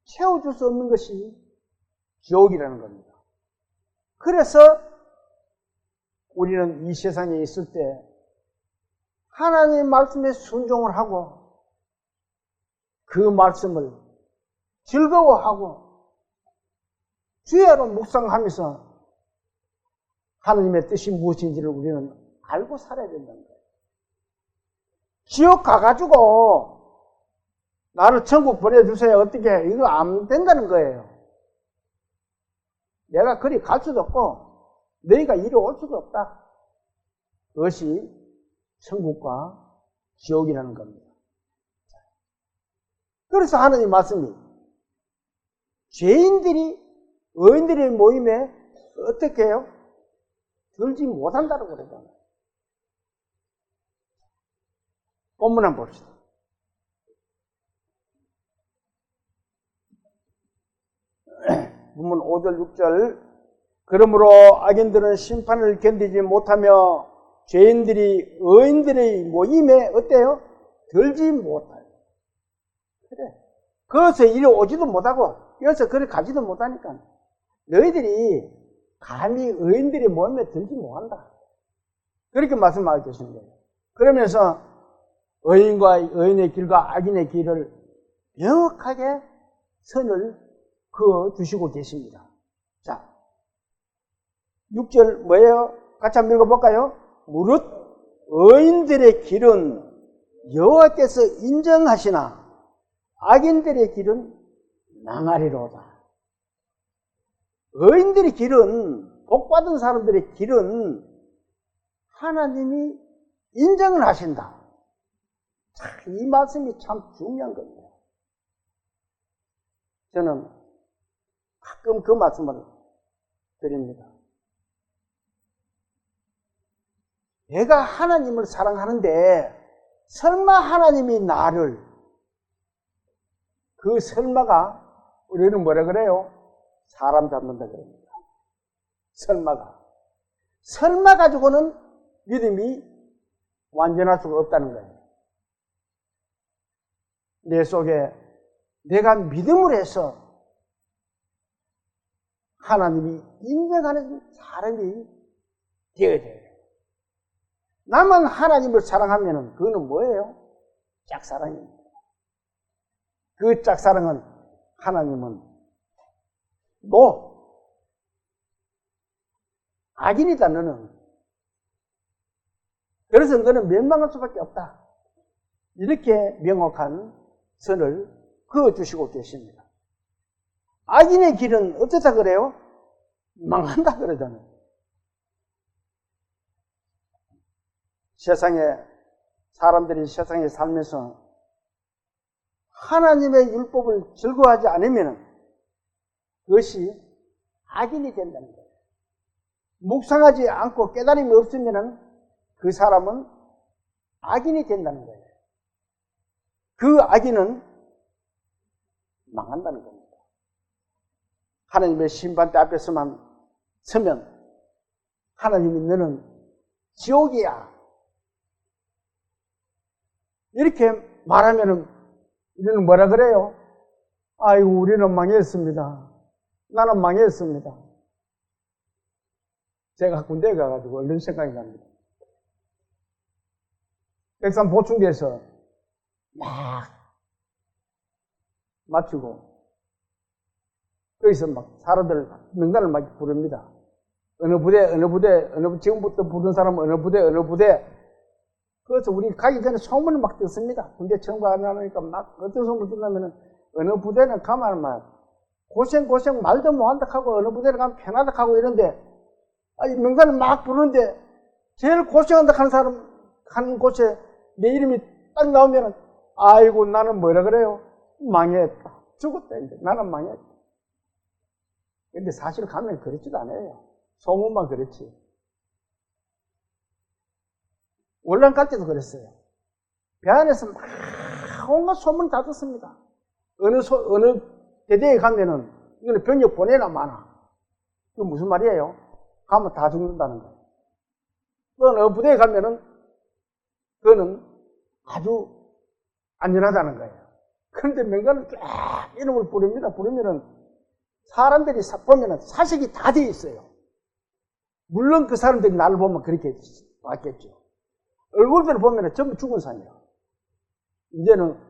채워줄 수 없는 것이 지옥이라는 겁니다. 그래서 우리는 이 세상에 있을 때 하나님의 말씀에 순종을 하고 그 말씀을 즐거워하고 주야로 묵상하면서 하나님의 뜻이 무엇인지를 우리는 알고 살아야 된다는 거예요. 지옥 가가지고 나를 천국 보내주세요. 어떻게 해? 이거 안 된다는 거예요. 내가 그리 갈 수도 없고 너희가 이리 올 수도 없다. 그것이 천국과 지옥이라는 겁니다. 그래서 하나님 말씀이 죄인들이 의인들의 모임에 어떻게 해요? 들지 못한다고 그러잖아요. 본문 한번 봅시다. 본문 5절 6절 그러므로 악인들은 심판을 견디지 못하며 죄인들이 의인들의 모임에 어때요? 들지 못해요. 그래. 그것에 이리 오지도 못하고 여기서 그리 가지도 못하니까 너희들이 감히 의인들의 모임에 들지 못한다. 그렇게 말씀하고 계시는 거예요. 그러면서 의인의 길과 악인의 길을 명확하게 선을 그어 주시고 계십니다. 자, 6절 뭐예요? 같이 한번 읽어볼까요? 무릇 의인들의 길은 여호와께서 인정하시나 악인들의 길은 망하리로다. 의인들의 길은, 복받은 사람들의 길은 하나님이 인정을 하신다. 이 말씀이 참 중요한 겁니다. 저는 가끔 그 말씀을 드립니다. 내가 하나님을 사랑하는데 설마 하나님이 나를, 그 설마가 우리는 뭐라 그래요? 사람 잡는다 그럽니다. 설마 가지고는 믿음이 완전할 수가 없다는 거예요. 내 속에 내가 믿음을 해서 하나님이 인정하는 사람이 되어야 돼요. 나만 하나님을 사랑하면 그거는 뭐예요? 짝사랑입니다. 그 짝사랑은 하나님은 너 악인이다 너는. 그래서 너는 멸망할 수밖에 없다. 이렇게 명확한 선을 그어주시고 계십니다. 악인의 길은 어떻다 그래요? 망한다 그러잖아요. 사람들이 세상에 살면서 하나님의 율법을 즐거워하지 않으면 그것이 악인이 된다는 거예요. 묵상하지 않고 깨달음이 없으면 그 사람은 악인이 된다는 거예요. 그 악인은 망한다는 겁니다. 하나님의 심판대 앞에서만 서면 하나님이 너는 지옥이야. 이렇게 말하면은 우리는 뭐라 그래요? 아이고, 우리는 망했습니다. 나는 망했습니다. 제가 군대에 가가지고 이런 생각이 납니다. 백산 보충돼서 막 맞추고 거기서 막 사람들 명단을 막 부릅니다. 어느 부대, 지금부터 부른 사람 어느 부대. 그래서 우리 가기 전에 소문을 막 듣습니다. 군대 처음 가니까 막 어떤 소문을 듣냐면은 어느 부대는 가면 막 고생 말도 못한다 하고 어느 부대를 가면 편하다 하고 이런데 명단을 막 부르는데 제일 고생한다 하는 사람 한 곳에 내 이름이 딱 나오면은 아이고 나는 뭐라 그래요? 망했다. 죽었다. 이제 나는 망했다. 근데 사실 가면 그렇지도 않아요. 소문만 그렇지. 월남 갈 때도 그랬어요. 배 안에서 막 온갖 소문 다 듣습니다. 어느 대대에 가면은 이거는 병력 보내나 마나. 그게 무슨 말이에요? 가면 다 죽는다는 거예요. 또 어느 부대에 가면은 그거는 아주 안전하다는 거예요. 그런데 명단을 쫙 이름을 부릅니다. 부르면은 사람들이 보면은 사색이 다 되어 있어요. 물론 그 사람들이 나를 보면 그렇게 봤겠죠. 얼굴들을 보면은 전부 죽은 산이야. 이제는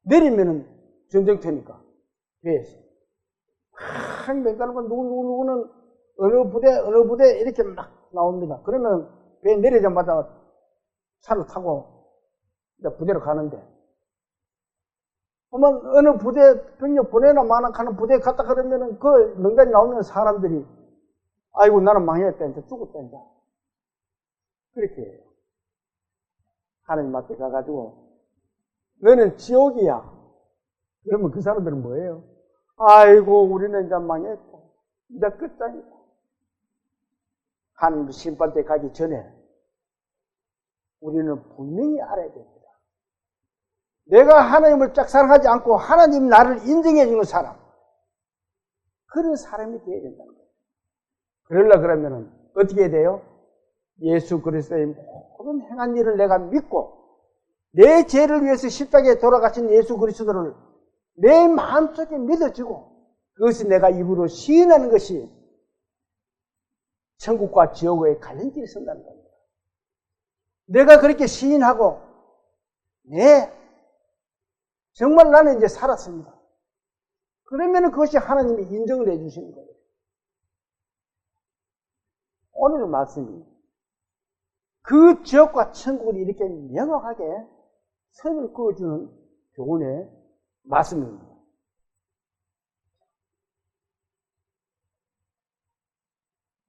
내리면은 전쟁터니까 배에서 막 명단을 보면 누구는 어느 부대 이렇게 막 나옵니다. 그러면 배 내리자마자 차를 타고 이제 부대로 가는데 그러면 어느 부대 병력 보내나 마나 하는 부대에 갔다 그러면은 그 명단이 나오면 사람들이 아이고 나는 망했다 이제 죽었다 이제 그렇게 해요. 하나님 앞에 가가지고 너는 지옥이야. 그러면 그 사람들은 뭐예요? 아이고 우리는 이제 망했다. 이제 끝장이다. 하나님 심판대 가기 전에 우리는 분명히 알아야 됩니다. 내가 하나님을 짝 사랑하지 않고 하나님 나를 인정해 주는 사람, 그런 사람이 되어야 된다는 거예요. 그러려 그러면은 어떻게 해야 돼요? 예수 그리스도의 모든 행한 일을 내가 믿고 내 죄를 위해서 십자가에 돌아가신 예수 그리스도를 내 마음속에 믿어지고 그것이 내가 입으로 시인하는 것이 천국과 지옥의 갈림길이 선다는 겁니다. 내가 그렇게 시인하고 정말 나는 이제 살았습니다. 그러면 그것이 하나님이 인정을 해주시는 거예요. 오늘 말씀이 그 지옥과 천국을 이렇게 명확하게 선을 그어주는 교훈의 말씀입니다.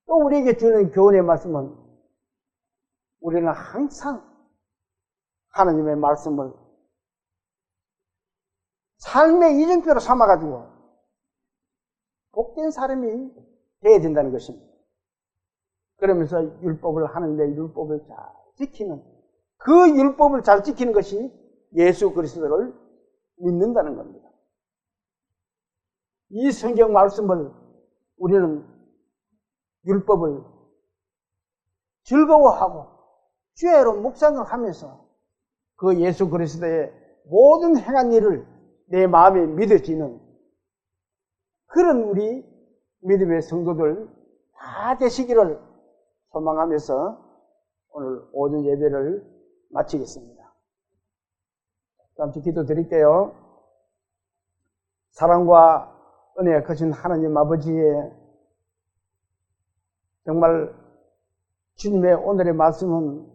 또 우리에게 주는 교훈의 말씀은 우리는 항상 하나님의 말씀을 삶의 이정표로 삼아가지고 복된 사람이 되어야 된다는 것입니다. 그러면서 율법을 하는데 율법을 잘 지키는 그 율법을 잘 지키는 것이 예수 그리스도를 믿는다는 겁니다. 이 성경 말씀을 우리는 율법을 즐거워하고 죄로 묵상을 하면서 그 예수 그리스도의 모든 행한 일을 내 마음에 믿어지는 그런 우리 믿음의 성도들 다 되시기를 소망하면서 오늘 오전 예배를 마치겠습니다. 잠시 기도 드릴게요. 사랑과 은혜가 크신 하나님 아버지의 정말 주님의 오늘의 말씀은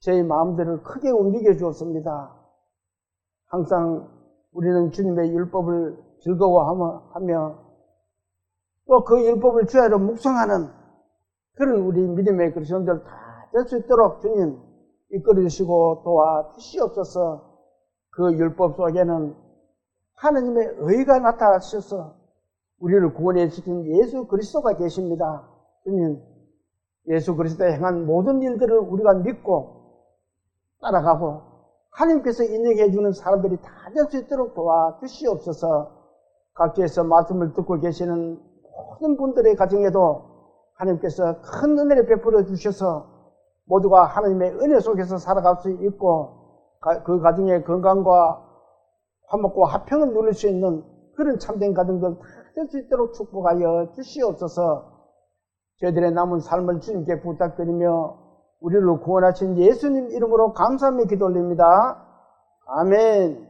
저희 마음들을 크게 움직여 주었습니다. 항상 우리는 주님의 율법을 즐거워하며 또 그 율법을 주야로 묵상하는 그런 우리 믿음의 그리스도인들 다 될 수 있도록 주님 이끌어 주시고 도와주시옵소서. 그 율법 속에는 하나님의 의가 나타나셔서 우리를 구원해 주신 예수 그리스도가 계십니다. 주님, 예수 그리스도의 행한 모든 일들을 우리가 믿고 따라가고 하나님께서 인정해 주는 사람들이 다 될 수 있도록 도와주시옵소서. 각지에서 말씀을 듣고 계시는 모든 분들의 가정에도 하나님께서 큰 은혜를 베풀어 주셔서 모두가 하나님의 은혜 속에서 살아갈 수 있고 그 가정의 건강과 화목과 화평을 누릴 수 있는 그런 참된 가정들 다 될 수 있도록 축복하여 주시옵소서. 저희들의 남은 삶을 주님께 부탁드리며 우리를 구원하신 예수님 이름으로 감사하며 기도 올립니다. 아멘.